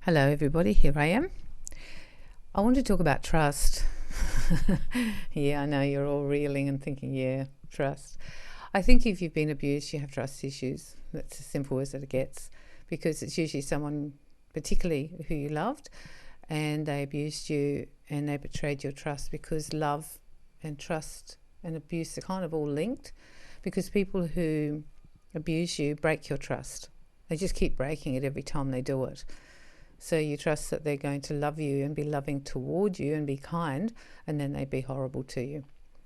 Hello, everybody. Here I am. I want to talk about trust. Yeah, I know you're all reeling and thinking, yeah, trust. I think if you've been abused, you have trust issues. That's as simple as it gets, because it's usually someone, particularly who you loved, and they abused you and they betrayed your trust, because love and trust and abuse are kind of all linked, because people who abuse you break your trust. They just keep breaking it every time they do it. So you trust that they're going to love you and be loving toward you and be kind, and then they be horrible to you.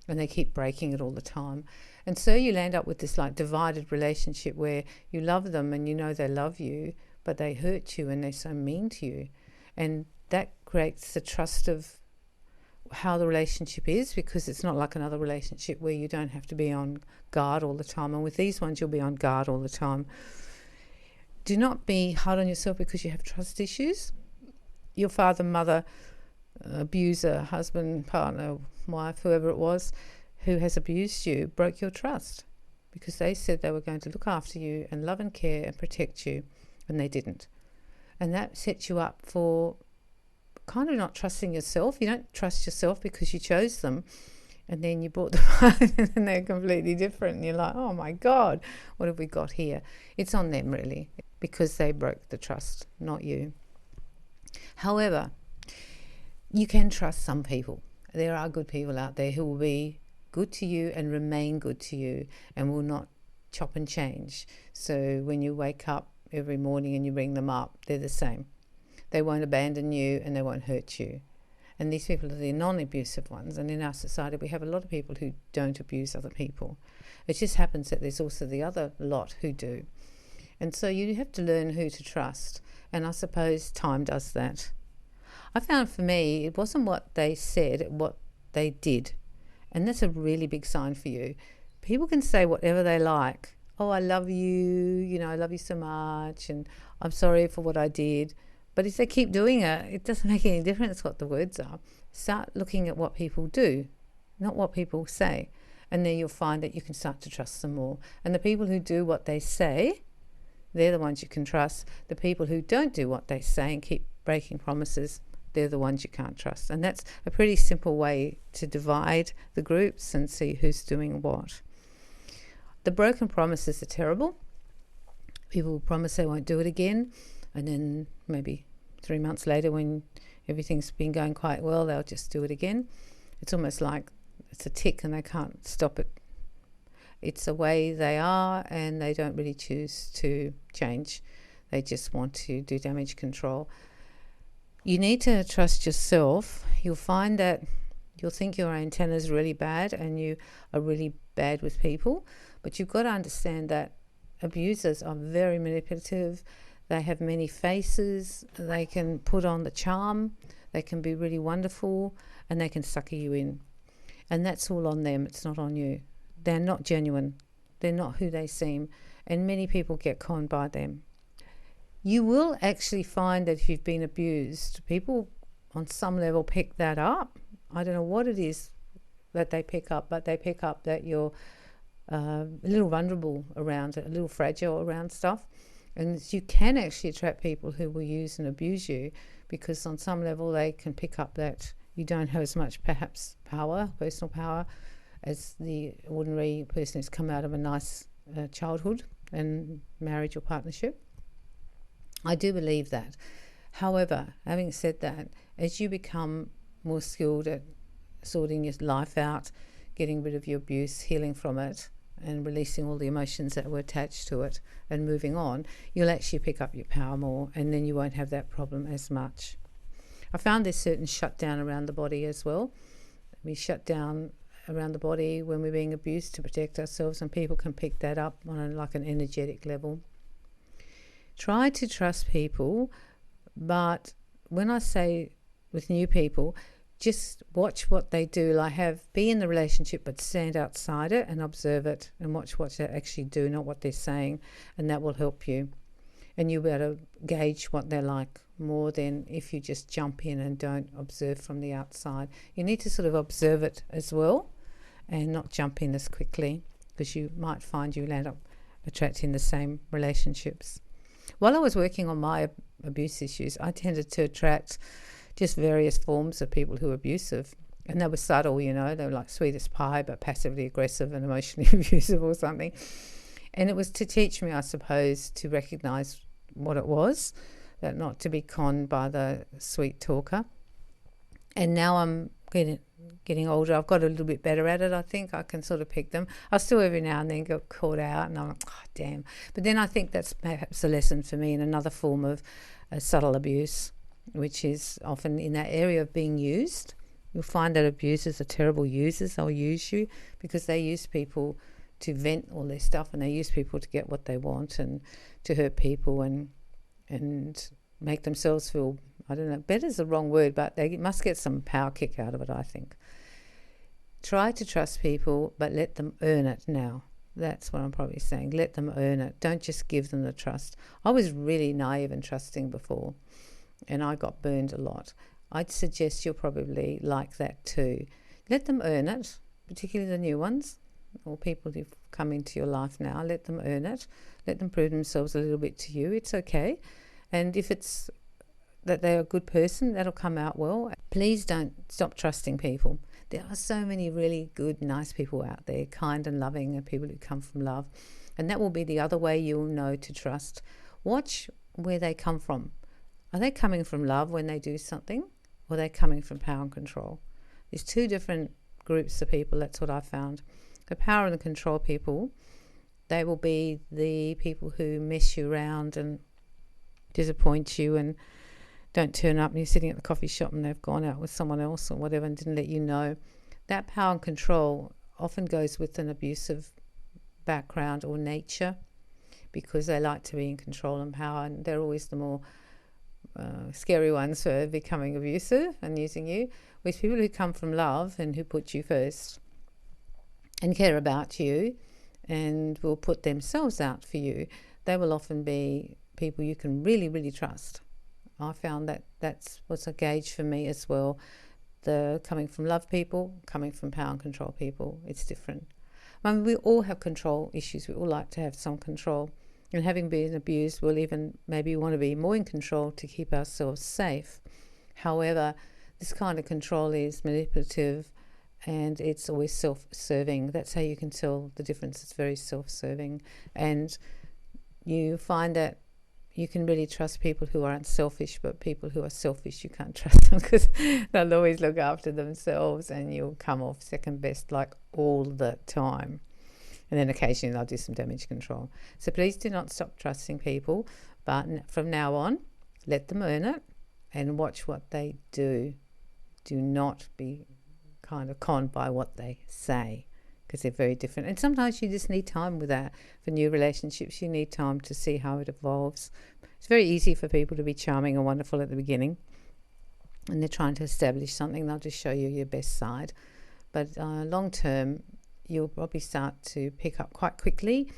And they keep breaking it all the time. And so you land up with this like divided relationship where you love them and you know they love you, but they hurt you and they're so mean to you. And that creates the trust of how the relationship is, because it's not like another relationship where you don't have to be on guard all the time. And with these ones, you'll be on guard all the time. Do not be hard on yourself because you have trust issues. Your father, mother, abuser, husband, partner, wife, whoever it was who has abused you, broke your trust because they said they were going to look after you and love and care and protect you, and they didn't. And that sets you up for kind of not trusting yourself. You don't trust yourself because you chose them, and then you brought them home and they're completely different. And you're like, oh my God, what have we got here? It's on them, really, because they broke the trust, not you. However, you can trust some people. There are good people out there who will be good to you and remain good to you and will not chop and change. So when you wake up every morning and you ring them up, they're the same. They won't abandon you and they won't hurt you. And these people are the non-abusive ones. And in our society, we have a lot of people who don't abuse other people. It just happens that there's also the other lot who do. And so you have to learn who to trust. And I suppose time does that. I found for me, it wasn't what they said, it what they did. And that's a really big sign for you. People can say whatever they like. Oh, I love you, I love you so much, and I'm sorry for what I did. But if they keep doing it, it doesn't make any difference what the words are. Start looking at what people do, not what people say. And then you'll find that you can start to trust them more. And the people who do what they say, they're the ones you can trust. The people who don't do what they say and keep breaking promises, they're the ones you can't trust. And that's a pretty simple way to divide the groups and see who's doing what. The broken promises are terrible. People will promise they won't do it again, and then maybe 3 months later, when everything's been going quite well, they'll just do it again. It's almost like it's a tick and they can't stop it. It's the way they are, and they don't really choose to change. They just want to do damage control. You need to trust yourself. You'll find that you'll think your antenna is really bad and you are really bad with people, but you've got to understand that abusers are very manipulative. They have many faces. They can put on the charm. They can be really wonderful, and they can sucker you in. And that's all on them. It's not on you. They're not genuine. They're not who they seem. And many people get conned by them. You will actually find that if you've been abused, people on some level pick that up. I don't know what it is that they pick up, but they pick up that you're a little vulnerable around it, a little fragile around stuff. And you can actually attract people who will use and abuse you, because on some level they can pick up that you don't have as much perhaps power, personal power, as the ordinary person who's come out of a nice childhood and marriage or partnership. I do believe that. However, having said that, as you become more skilled at sorting your life out, getting rid of your abuse, healing from it, and releasing all the emotions that were attached to it and moving on, you'll actually pick up your power more, and then you won't have that problem as much. I found there's certain shutdown around the body as well. We shut down around the body when we're being abused to protect ourselves, and people can pick that up on like an energetic level. Try to trust people, but when I say with new people, just watch what they do. Be in the relationship, but stand outside it and observe it and watch what they actually do, not what they're saying, and that will help you. And you'll be able to gauge what they're like more than if you just jump in and don't observe from the outside. You need to sort of observe it as well and not jump in as quickly, because you might find you land up attracting the same relationships. While I was working on my abuse issues, I tended to attract just various forms of people who were abusive. And they were subtle, they were like sweet as pie, but passively aggressive and emotionally abusive or something. And it was to teach me, I suppose, to recognise what it was, that not to be conned by the sweet talker. And now I'm getting older, I've got a little bit better at it. I think I can sort of pick them. I still every now and then get caught out and I'm like, oh, damn. But then I think that's perhaps a lesson for me in another form of subtle abuse, which is often in that area of being used. You'll find that abusers are terrible users. They'll use you because they use people to vent all their stuff, and they use people to get what they want and to hurt people and make themselves feel, I don't know, better is the wrong word, but they must get some power kick out of it, I think. Try to trust people, but let them earn it now. That's what I'm probably saying. Let them earn it. Don't just give them the trust. I was really naive and trusting before, and I got burned a lot. I'd suggest you're probably like that too. Let them earn it, particularly the new ones or people who've come into your life now. Let them earn it. Let them prove themselves a little bit to you. It's okay. And if it's that they're a good person, that'll come out well. Please don't stop trusting people. There are so many really good, nice people out there, kind and loving, and people who come from love. And that will be the other way you'll know to trust. Watch where they come from. Are they coming from love when they do something, or are they coming from power and control? There's two different groups of people. That's what I found. The power and the control people, they will be the people who mess you around and disappoint you and don't turn up and you're sitting at the coffee shop and they've gone out with someone else or whatever and didn't let you know. That power and control often goes with an abusive background or nature, because they like to be in control and power, and they're always the more scary ones for becoming abusive and using you. With people who come from love and who put you first and care about you and will put themselves out for you, they will often be people you can really, really trust. I found that that's what's a gauge for me as well. The coming from love people, coming from power and control people, it's different. I mean, we all have control issues. We all like to have some control. And having been abused, we'll even maybe want to be more in control to keep ourselves safe. However, this kind of control is manipulative and it's always self-serving. That's how you can tell the difference. It's very self-serving. And you find that you can really trust people who are unselfish, but people who are selfish, you can't trust them because they'll always look after themselves and you'll come off second best like all the time. And then occasionally they'll do some damage control. So please do not stop trusting people, but from now on, let them earn it and watch what they do. Do not be kind of conned by what they say, because they're very different. And sometimes you just need time with that. For new relationships, you need time to see how it evolves. It's very easy for people to be charming and wonderful at the beginning, and they're trying to establish something. They'll just show you your best side. But long term, you'll probably start to pick up quite quickly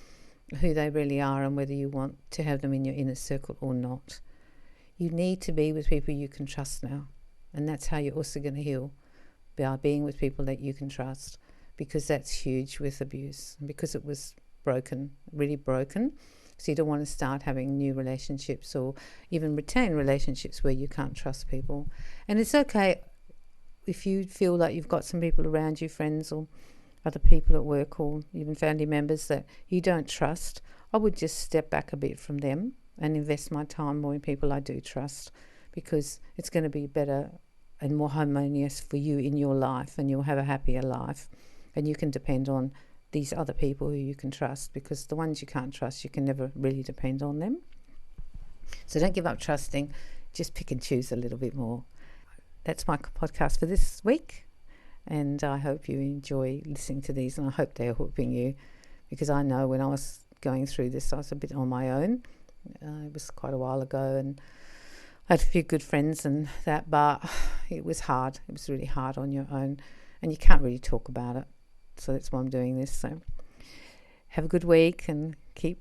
who they really are and whether you want to have them in your inner circle or not. You need to be with people you can trust now, and that's how you're also going to heal, by being with people that you can trust, because that's huge with abuse, because it was broken, really broken. So you don't want to start having new relationships or even retain relationships where you can't trust people. And it's okay if you feel like you've got some people around you, friends or other people at work or even family members that you don't trust. I would just step back a bit from them and invest my time more in people I do trust, because it's going to be better and more harmonious for you in your life, and you'll have a happier life. And you can depend on these other people who you can trust, because the ones you can't trust, you can never really depend on them. So don't give up trusting. Just pick and choose a little bit more. That's my podcast for this week. And I hope you enjoy listening to these, and I hope they're helping you, because I know when I was going through this, I was a bit on my own. It was quite a while ago, and I had a few good friends and that, but it was hard. It was really hard on your own, and you can't really talk about it. So that's why I'm doing this. So have a good week and keep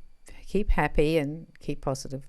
happy and keep positive.